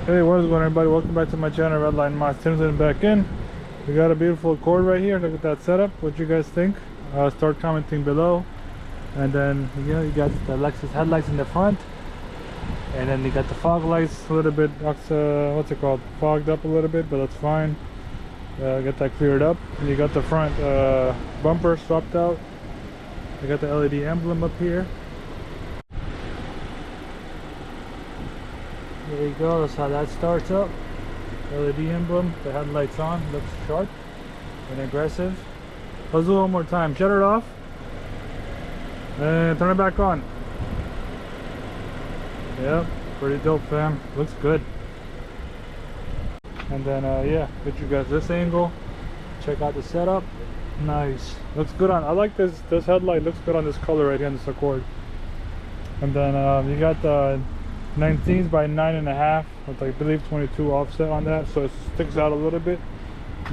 Hey, what is going on, everybody? Welcome back to my channel, Redline Mods. Tim's back in. We got a beautiful Accord right here. Look at that setup. What you guys think? Start commenting below. And then, you got the Lexus headlights in the front. And then you got the fog lights a little bit, what's it called? Fogged up a little bit, but that's fine. Get that cleared up. And you got the front bumper swapped out. You got the LED emblem up here. There you go, that's how that starts up. LED emblem, the headlights on, looks sharp and aggressive. Let's do it one more time. Shut it off and turn it back on. Yep, pretty dope, fam. Looks good. And then yeah, get you guys this angle. Check out the setup. Nice. Looks good on. I like this headlight. Looks good on this color right here on this Accord. And then you got the 19s by 9.5 with, I believe, 22 offset on that, so it sticks out a little bit.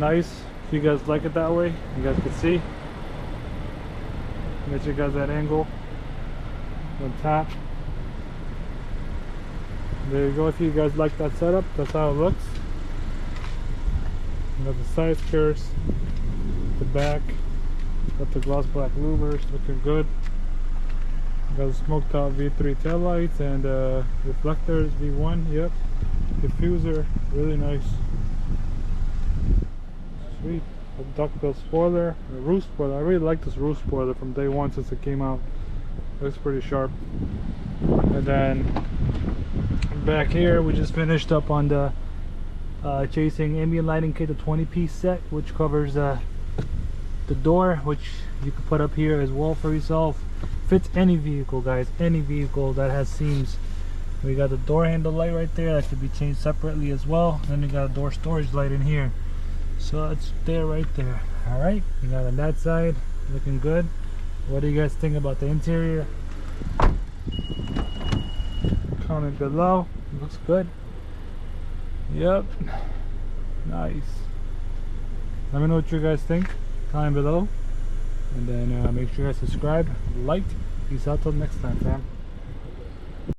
Nice. If you guys like it that way, you guys can see. Get you guys that angle on top. There you go. If you guys like that setup, that's how it looks. You got the side skirts, the back, got the gloss black louvers, looking good. Got the smoked out V3 taillights and reflectors V1, yep. Diffuser, really nice. Sweet. A duckbill spoiler, a roof spoiler. I really like this roof spoiler from day one since it came out. Looks pretty sharp. And then back here we just finished up on the Chasing ambient lighting kit, the 20-piece set, which covers the door, which you can put up here as well for yourself. Fits any vehicle, guys, any vehicle that has seams. We got the door handle light right there that could be changed separately as well. Then you got a door storage light in here, so it's there, right there. All right, you got on that side, looking good. What do you guys think about the interior? Comment below. Looks good. Yep, nice. Let me know what you guys think. Comment below. And then make sure you guys subscribe, like. Peace out till next time, fam.